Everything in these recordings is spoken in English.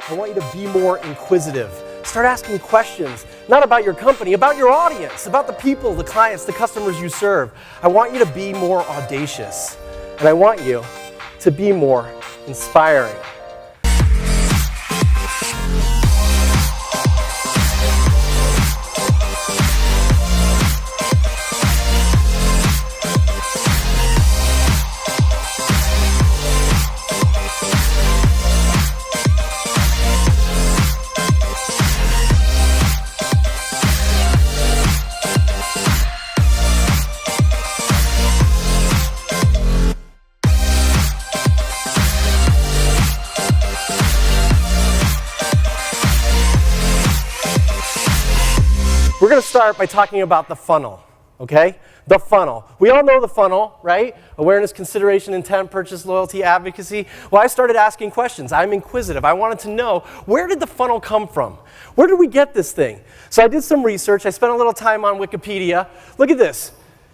I want you to be more inquisitive. Start asking questions, not about your company, about your audience, about the people, the clients, the customers you serve. I want you to be more audacious, and I want you to be more inspiring. We're going to start by talking about the funnel, okay? The funnel. We all know the funnel, right? Awareness, consideration, intent, purchase, loyalty, advocacy. Well, I started asking questions. I'm inquisitive. I wanted to know, where did the funnel come from? Where did we get this thing? So I did some research. I spent a little time on Wikipedia. Look at this.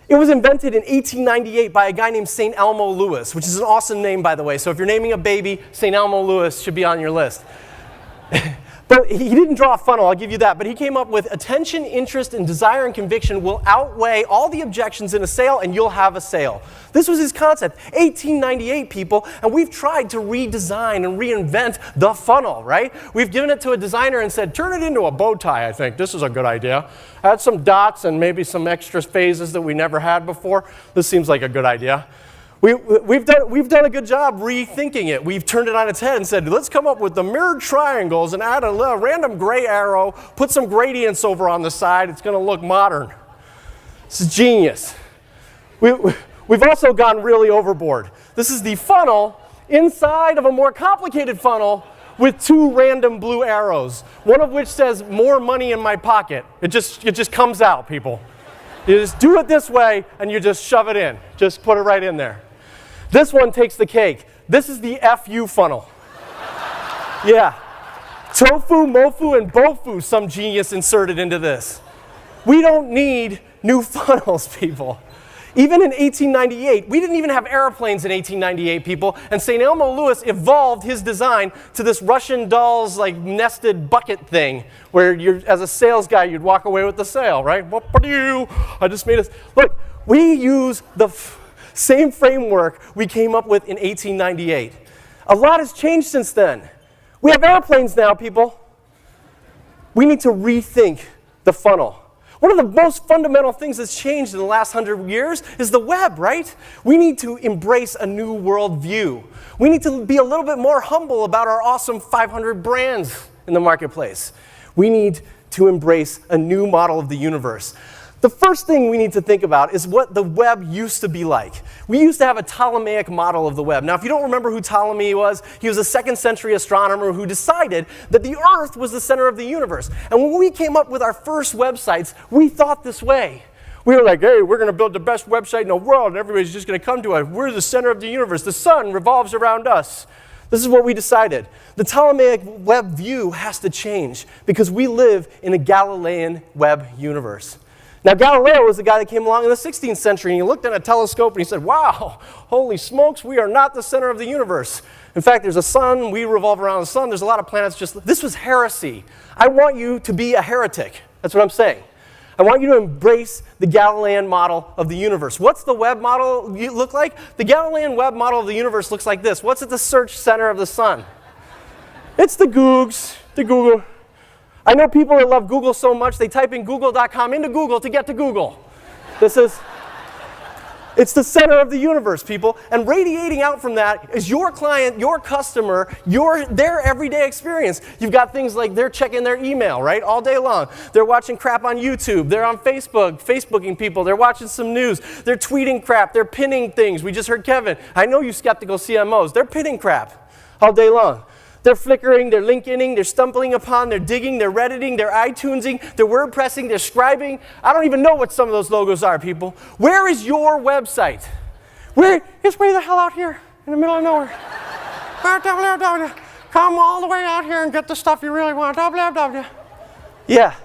It was invented in 1898 by a guy named St. Elmo Lewis, which is an awesome name, by the way. So if you're naming a baby, St. Elmo Lewis should be on your list. But he didn't draw a funnel, I'll give you that, but he came up with attention, interest, and desire and conviction will outweigh all the objections in a sale and you'll have a sale. This was his concept, 1898 people, and we've tried to redesign and reinvent the funnel, right? We've given it to a designer and said, turn it into a bow tie, I think. This is a good idea. Add some dots and maybe some extra phases that we never had before. This seems like a good idea. We've done a good job rethinking it. We've turned it on its head and said, let's come up with the mirrored triangles and add a random gray arrow, put some gradients over on the side. It's going to look modern. This is genius. We've also gone really overboard. This is the funnel inside of a more complicated funnel with two random blue arrows, one of which says, more money in my pocket. It just comes out, people. You just do it this way, and you just shove it in. Just put it right in there. This one takes the cake. This is the FU funnel. Yeah. Tofu, mofu, and bofu, some genius inserted into this. We don't need new funnels, people. Even in 1898, we didn't even have airplanes in 1898, people, and St. Elmo Lewis evolved his design to this Russian doll's like nested bucket thing, where as a sales guy, you'd walk away with the sale, right? I just made this. Look, we use the same framework we came up with in 1898. A lot has changed since then. We have airplanes now, people. We need to rethink the funnel. One of the most fundamental things that's changed in the last 100 years is the web, right? We need to embrace a new world view. We need to be a little bit more humble about our awesome 500 brands in the marketplace. We need to embrace a new model of the universe. The first thing we need to think about is what the web used to be like. We used to have a Ptolemaic model of the web. Now, if you don't remember who Ptolemy was, he was a 2nd century astronomer who decided that the Earth was the center of the universe. And when we came up with our first websites, we thought this way. We were like, hey, we're going to build the best website in the world, and everybody's just going to come to us. We're the center of the universe. The sun revolves around us. This is what we decided. The Ptolemaic web view has to change because we live in a Galilean web universe. Now, Galileo was the guy that came along in the 16th century, and he looked at a telescope and he said, wow, holy smokes, we are not the center of the universe. In fact, there's a sun, we revolve around the sun, there's a lot of planets just, this was heresy. I want you to be a heretic. That's what I'm saying. I want you to embrace the Galilean model of the universe. What's the web model look like? The Galilean web model of the universe looks like this. What's at the search center of the sun? It's the Googs, the Google. I know people that love Google so much, they type in google.com into Google to get to Google. It's the center of the universe, people. And radiating out from that is your client, your customer, their everyday experience. You've got things like they're checking their email, right, all day long. They're watching crap on YouTube. They're on Facebook, Facebooking people. They're watching some news. They're tweeting crap. They're pinning things. We just heard Kevin. I know you skeptical CMOs. They're pinning crap all day long. They're flickering, they're LinkedIning, they're stumbling upon, they're digging, they're Redditing, they're iTunesing, they're WordPressing, they're scribing. I don't even know what some of those logos are, people. Where is your website? It's way the hell out here in the middle of nowhere. Come all the way out here and get the stuff you really want. Yeah.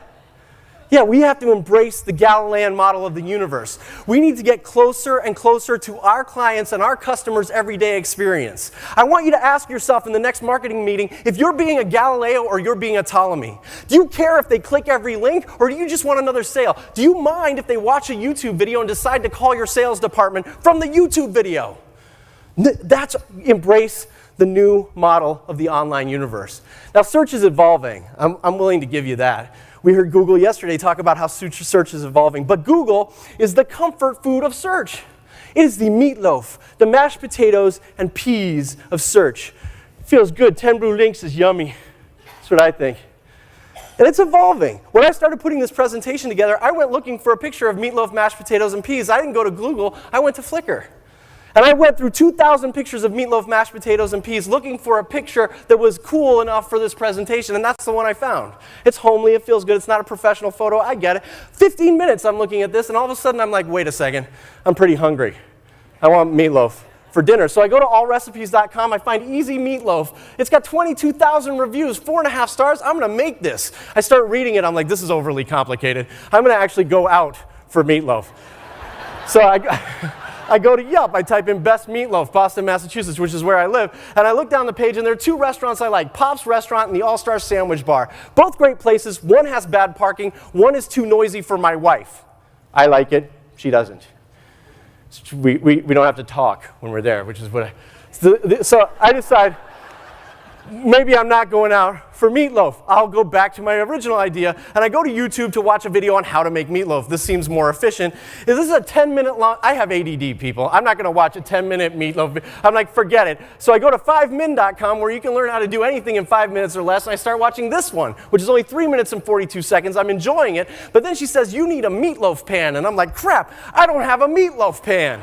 Yeah, we have to embrace the Galilean model of the universe. We need to get closer and closer to our clients and our customers' everyday experience. I want you to ask yourself in the next marketing meeting if you're being a Galileo or you're being a Ptolemy. Do you care if they click every link, or do you just want another sale? Do you mind if they watch a YouTube video and decide to call your sales department from the YouTube video? That's embrace the new model of the online universe. Now, search is evolving. I'm willing to give you that. We heard Google yesterday talk about how search is evolving, but Google is the comfort food of search. It is the meatloaf, the mashed potatoes and peas of search. It feels good. 10 blue links is yummy. That's what I think. And it's evolving. When I started putting this presentation together, I went looking for a picture of meatloaf, mashed potatoes, and peas. I didn't go to Google. I went to Flickr. And I went through 2,000 pictures of meatloaf, mashed potatoes, and peas looking for a picture that was cool enough for this presentation, and that's the one I found. It's homely, it feels good, it's not a professional photo, I get it. 15 minutes I'm looking at this, and all of a sudden I'm like, wait a second, I'm pretty hungry. I want meatloaf for dinner. So I go to allrecipes.com, I find easy meatloaf. It's got 22,000 reviews, 4.5 stars, I'm gonna make this. I start reading it, I'm like, this is overly complicated. I'm gonna actually go out for meatloaf. So I go to Yelp, I type in best meatloaf, Boston, Massachusetts, which is where I live, and I look down the page and there are 2 restaurants I like, Pop's Restaurant and the All-Star Sandwich Bar. Both great places. One has bad parking, one is too noisy for my wife. I like it, she doesn't. We don't have to talk when we're there, which is what so I decide, maybe I'm not going out for meatloaf. I'll go back to my original idea, and I go to YouTube to watch a video on how to make meatloaf. This seems more efficient. This is a 10-minute long, I have ADD, people. I'm not going to watch a 10-minute meatloaf. I'm like, forget it. So I go to 5min.com, where you can learn how to do anything in 5 minutes or less, and I start watching this one, which is only 3 minutes and 42 seconds. I'm enjoying it, but then she says, you need a meatloaf pan, and I'm like, crap, I don't have a meatloaf pan.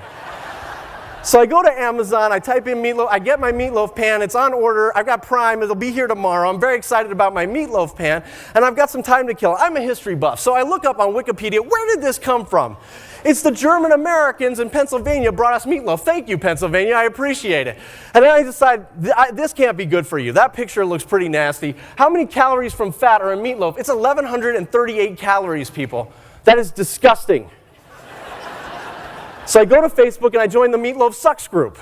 So I go to Amazon, I type in meatloaf, I get my meatloaf pan, it's on order, I've got Prime, it'll be here tomorrow. I'm very excited about my meatloaf pan, and I've got some time to kill. I'm a history buff, so I look up on Wikipedia, where did this come from? It's the German Americans in Pennsylvania brought us meatloaf. Thank you, Pennsylvania, I appreciate it. And then I decide, this can't be good for you. That picture looks pretty nasty. How many calories from fat are in meatloaf? It's 1,138 calories, people. That is disgusting. So I go to Facebook and I join the Meatloaf Sucks group.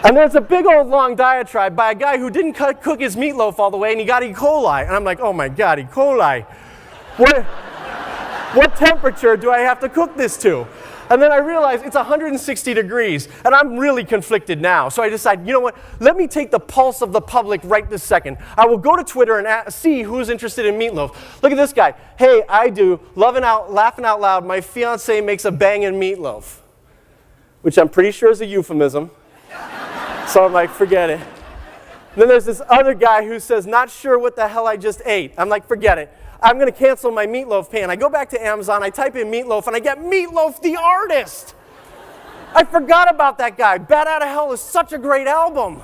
And there's a big old long diatribe by a guy who didn't cook his meatloaf all the way and he got E. coli. And I'm like, oh my God, E. coli. What temperature do I have to cook this to? And then I realize it's 160 degrees, and I'm really conflicted now. So I decide, you know what, let me take the pulse of the public right this second. I will go to Twitter and see who's interested in meatloaf. Look at this guy. Hey, I do, laughing out loud, my fiance makes a bangin' meatloaf, which I'm pretty sure is a euphemism. So I'm like, forget it. And then there's this other guy who says, not sure what the hell I just ate. I'm like, forget it. I'm going to cancel my meatloaf pan. I go back to Amazon, I type in meatloaf, and I get Meatloaf the Artist. I forgot about that guy. Bat Out of Hell is such a great album.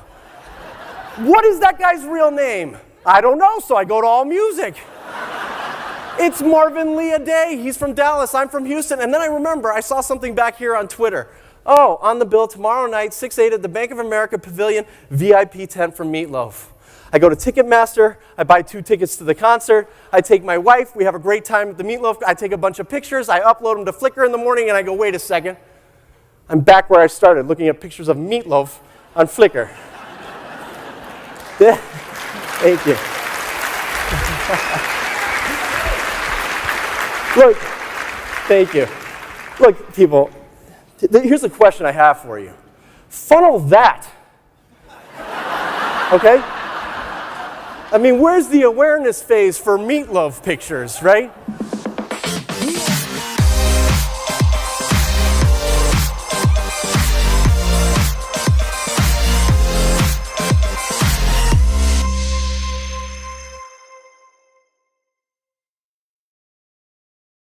What is that guy's real name? I don't know, so I go to AllMusic. It's Marvin Lee Day. He's from Dallas, I'm from Houston. And then I remember I saw something back here on Twitter. Oh, on the bill tomorrow night, 6/8 at the Bank of America Pavilion, VIP tent for Meatloaf. I go to Ticketmaster, I buy 2 tickets to the concert, I take my wife, we have a great time at the Meatloaf, I take a bunch of pictures, I upload them to Flickr in the morning, and I go, wait a second, I'm back where I started, looking at pictures of Meatloaf on Flickr. Thank you. Look, thank you. Look, people, here's a question I have for you. Funnel that. Okay? I mean, where's the awareness phase for meatloaf pictures, right?